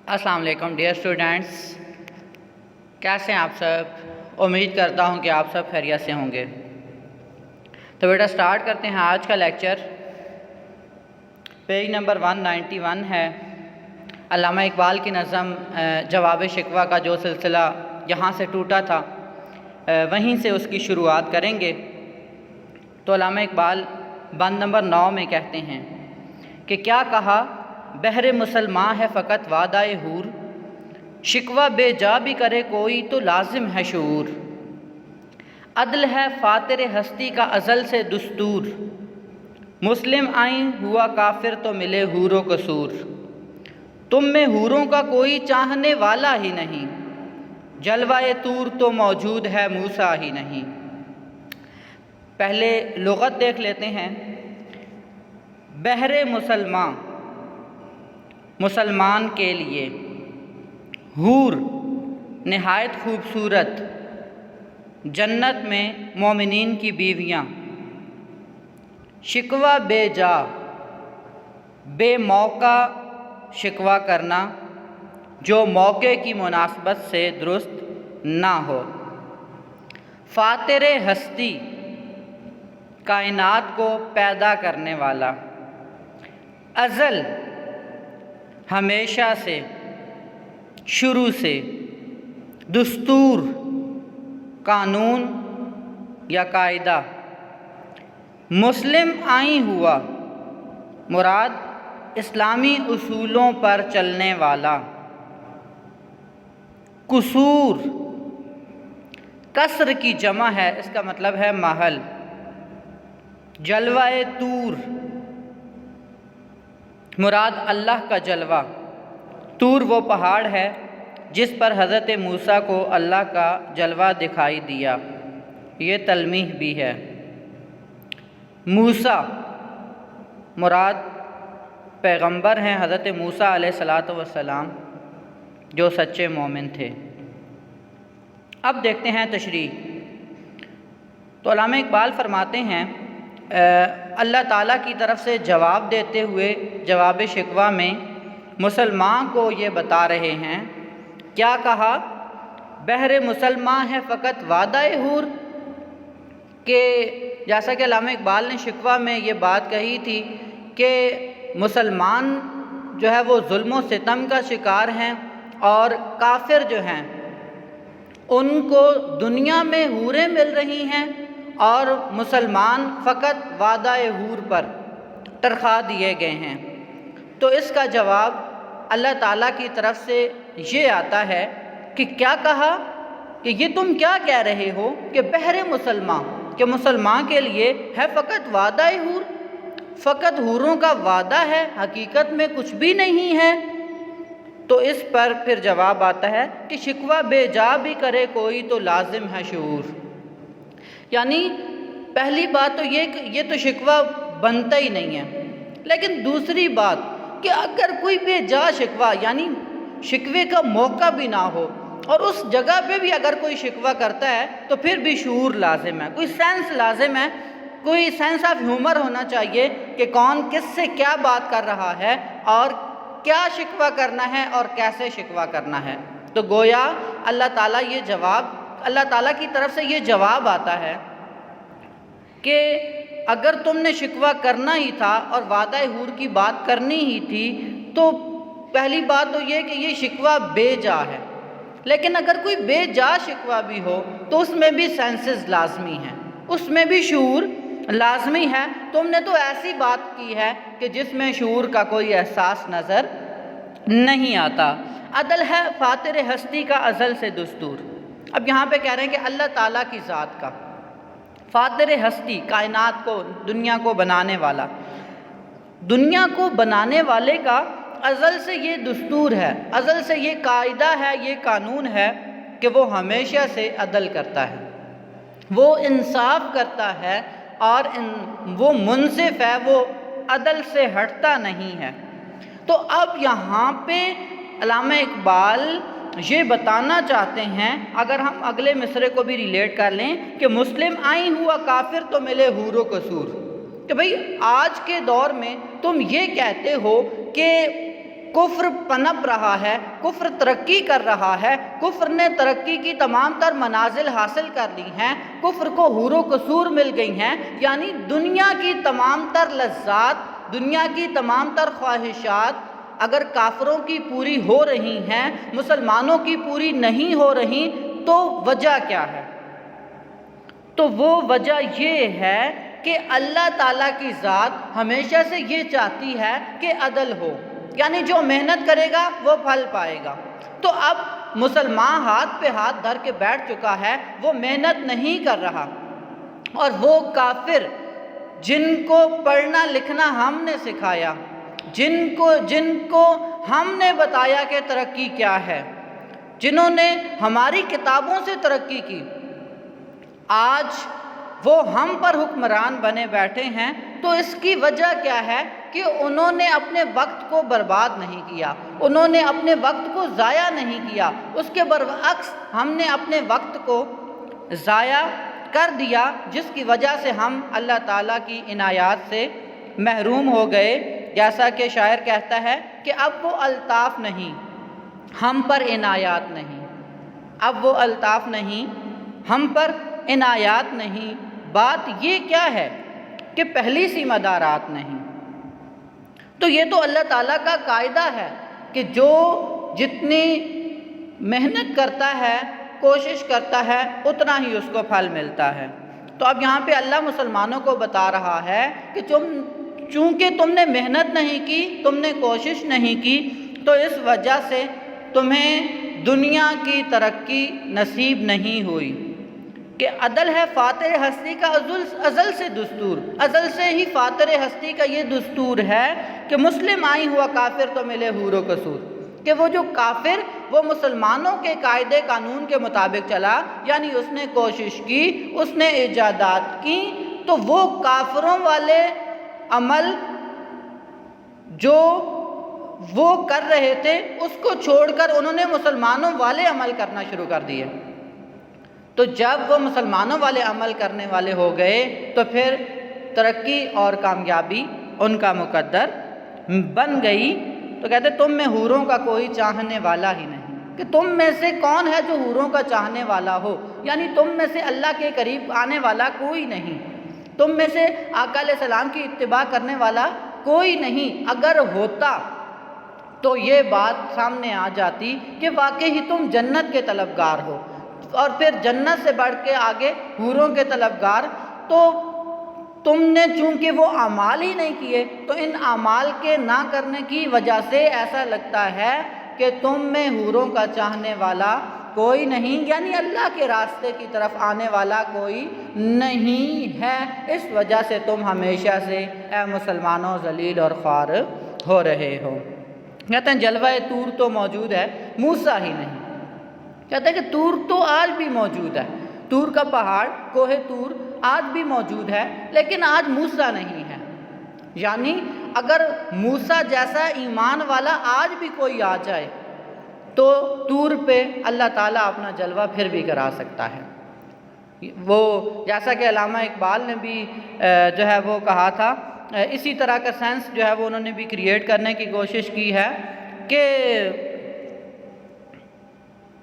السلام علیکم dear students, کیسے ہیں آپ سب؟ امید کرتا ہوں کہ آپ سب خیریت سے ہوں گے۔ تو بیٹا سٹارٹ کرتے ہیں آج کا لیکچر۔ پیج نمبر 191 ہے علامہ اقبال کی نظم جواب شکوہ کا جو سلسلہ یہاں سے ٹوٹا تھا وہیں سے اس کی شروعات کریں گے۔ تو علامہ اقبال بند نمبر 9 میں کہتے ہیں کہ کیا کہا بہر مسلمان ہے فقط وعدہ حور، شکوہ بے جا بھی کرے کوئی تو لازم ہے شعور، عدل ہے فاتر ہستی کا ازل سے دستور، مسلم آئیں ہوا کافر تو ملے حور و قصور، تم میں حوروں کا کوئی چاہنے والا ہی نہیں، جلوہ طور تو موجود ہے موسیٰ ہی نہیں۔ پہلے لغت دیکھ لیتے ہیں۔ بہر مسلمان کے لیے، حور نہایت خوبصورت، جنت میں مومنین کی بیویاں، شکوہ بے جا بے موقع شکوہ کرنا جو موقع کی مناسبت سے درست نہ ہو، فاتر ہستی کائنات کو پیدا کرنے والا، ازل ہمیشہ سے، شروع سے، دستور قانون یا قاعدہ، مسلم آئیں ہوا مراد اسلامی اصولوں پر چلنے والا، قصور کسر کی جمع ہے، اس کا مطلب ہے محل، جلوہ طور مراد اللہ کا جلوہ، طور وہ پہاڑ ہے جس پر حضرت موسیٰ کو اللہ کا جلوہ دکھائی دیا، یہ تلمیح بھی ہے۔ موسیٰ مراد پیغمبر ہیں حضرت موسیٰ علیہ السلام جو سچے مومن تھے۔ اب دیکھتے ہیں تشریح۔ تو علامہ اقبال فرماتے ہیں اللہ تعالیٰ کی طرف سے جواب دیتے ہوئے جواب شکوہ میں مسلمان کو یہ بتا رہے ہیں، کیا کہا بہر مسلمان ہے فقط وعدہ حور، کہ جیسا کہ علامہ اقبال نے شکوہ میں یہ بات کہی تھی کہ مسلمان جو ہے وہ ظلم و ستم کا شکار ہیں اور کافر جو ہیں ان کو دنیا میں حوریں مل رہی ہیں اور مسلمان فقط وعدہ حور پر ترخا دیے گئے ہیں۔ تو اس کا جواب اللہ تعالیٰ کی طرف سے یہ آتا ہے کہ کیا کہا کہ یہ تم کیا کہہ رہے ہو کہ بہر مسلمان، کہ مسلمان کے لیے ہے فقط وعدہ حور، فقط حوروں کا وعدہ ہے، حقیقت میں کچھ بھی نہیں ہے۔ تو اس پر پھر جواب آتا ہے کہ شکوہ بے جا بھی کرے کوئی تو لازم ہے شعور، یعنی پہلی بات تو یہ کہ یہ تو شکوہ بنتا ہی نہیں ہے، لیکن دوسری بات کہ اگر کوئی بے جا شکوہ یعنی شکوے کا موقع بھی نہ ہو اور اس جگہ پہ بھی اگر کوئی شکوہ کرتا ہے تو پھر بھی شعور لازم ہے، کوئی سینس لازم ہے، کوئی سینس آف ہیومر ہونا چاہیے کہ کون کس سے کیا بات کر رہا ہے اور کیا شکوہ کرنا ہے اور کیسے شکوہ کرنا ہے۔ تو گویا اللہ تعالیٰ کی طرف سے یہ جواب آتا ہے کہ اگر تم نے شکوہ کرنا ہی تھا اور وعدہ حور کی بات کرنی ہی تھی تو پہلی بات تو یہ کہ یہ شکوہ بے جا ہے، لیکن اگر کوئی بے جا شکوہ بھی ہو تو اس میں بھی سینسز لازمی ہیں، اس میں بھی شعور لازمی ہے۔ تم نے تو ایسی بات کی ہے کہ جس میں شعور کا کوئی احساس نظر نہیں آتا۔ عدل ہے فاتر ہستی کا ازل سے دستور۔ اب یہاں پہ کہہ رہے ہیں کہ اللہ تعالیٰ کی ذات کا، فاتر ہستی کائنات کو، دنیا کو بنانے والا، دنیا کو بنانے والے کا ازل سے یہ دستور ہے، ازل سے یہ قاعدہ ہے، یہ قانون ہے کہ وہ ہمیشہ سے عدل کرتا ہے، وہ انصاف کرتا ہے اور وہ منصف ہے، وہ عدل سے ہٹتا نہیں ہے۔ تو اب یہاں پہ علامہ اقبال یہ بتانا چاہتے ہیں، اگر ہم اگلے مصرے کو بھی ریلیٹ کر لیں کہ مسلم آئیں ہوا کافر تو ملے حور و قصور، کہ بھئی آج کے دور میں تم یہ کہتے ہو کہ کفر پنپ رہا ہے، کفر ترقی کر رہا ہے، کفر نے ترقی کی تمام تر منازل حاصل کر لی ہیں، کفر کو حور و قصور مل گئی ہیں، یعنی دنیا کی تمام تر لذات، دنیا کی تمام تر خواہشات اگر کافروں کی پوری ہو رہی ہیں، مسلمانوں کی پوری نہیں ہو رہی، تو وجہ کیا ہے؟ تو وہ وجہ یہ ہے کہ اللہ تعالیٰ کی ذات ہمیشہ سے یہ چاہتی ہے کہ عدل ہو، یعنی جو محنت کرے گا وہ پھل پائے گا۔ تو اب مسلمان ہاتھ پہ ہاتھ دھر کے بیٹھ چکا ہے، وہ محنت نہیں کر رہا، اور وہ کافر جن کو پڑھنا لکھنا ہم نے سکھایا، جن کو ہم نے بتایا کہ ترقی کیا ہے، جنہوں نے ہماری کتابوں سے ترقی کی، آج وہ ہم پر حکمران بنے بیٹھے ہیں۔ تو اس کی وجہ کیا ہے کہ انہوں نے اپنے وقت کو برباد نہیں کیا، انہوں نے اپنے وقت کو ضائع نہیں کیا، اس کے برعکس ہم نے اپنے وقت کو ضائع کر دیا، جس کی وجہ سے ہم اللہ تعالیٰ کی عنایات سے محروم ہو گئے۔ جیسا کہ شاعر کہتا ہے کہ اب وہ الطاف نہیں، ہم پر عنایات نہیں، اب وہ الطاف نہیں، ہم پر عنایات نہیں۔ بات یہ کیا ہے کہ پہلی سی مدارات نہیں۔ تو یہ تو اللہ تعالیٰ کا قاعدہ ہے کہ جو جتنی محنت کرتا ہے، کوشش کرتا ہے، اتنا ہی اس کو پھل ملتا ہے۔ تو اب یہاں پہ اللہ مسلمانوں کو بتا رہا ہے کہ چونکہ تم نے محنت نہیں کی، تم نے کوشش نہیں کی، تو اس وجہ سے تمہیں دنیا کی ترقی نصیب نہیں ہوئی۔ کہ عدل ہے فاتر ہستی کا ازل سے دستور، ازل سے ہی فاتر ہستی کا یہ دستور ہے کہ مسلم آئی ہوا کافر تو ملے حور و قصور، کہ وہ جو کافر وہ مسلمانوں کے قاعدے قانون کے مطابق چلا، یعنی اس نے کوشش کی، اس نے ایجادات کی، تو وہ کافروں والے عمل جو وہ کر رہے تھے اس کو چھوڑ کر انہوں نے مسلمانوں والے عمل کرنا شروع کر دیے۔ تو جب وہ مسلمانوں والے عمل کرنے والے ہو گئے تو پھر ترقی اور کامیابی ان کا مقدر بن گئی۔ تو کہتے تم میں حوروں کا کوئی چاہنے والا ہی نہیں، کہ تم میں سے کون ہے جو حوروں کا چاہنے والا ہو، یعنی تم میں سے اللہ کے قریب آنے والا کوئی نہیں، تم میں سے آقا علیہ السلام کی اتباع کرنے والا کوئی نہیں۔ اگر ہوتا تو یہ بات سامنے آ جاتی کہ واقعی تم جنت کے طلبگار ہو، اور پھر جنت سے بڑھ کے آگے حوروں کے طلبگار، تو تم نے چونکہ وہ اعمال ہی نہیں کیے، تو ان اعمال کے نہ کرنے کی وجہ سے ایسا لگتا ہے کہ تم میں حوروں کا چاہنے والا کوئی نہیں، یعنی اللہ کے راستے کی طرف آنے والا کوئی نہیں ہے۔ اس وجہ سے تم ہمیشہ سے اے مسلمانوں ذلیل اور خوار ہو رہے ہو۔ کہتے ہیں جلوہ طور تو موجود ہے، موسیٰ ہی نہیں۔ کہتے ہیں کہ طور تو آج بھی موجود ہے، طور کا پہاڑ، کوہ طور آج بھی موجود ہے، لیکن آج موسیٰ نہیں ہے۔ یعنی اگر موسیٰ جیسا ایمان والا آج بھی کوئی آ جائے تو طور پہ اللہ تعالیٰ اپنا جلوہ پھر بھی کرا سکتا ہے۔ وہ جیسا کہ علامہ اقبال نے بھی جو ہے وہ کہا تھا، اسی طرح کا سینس جو ہے وہ انہوں نے بھی کریٹ کرنے کی کوشش کی ہے کہ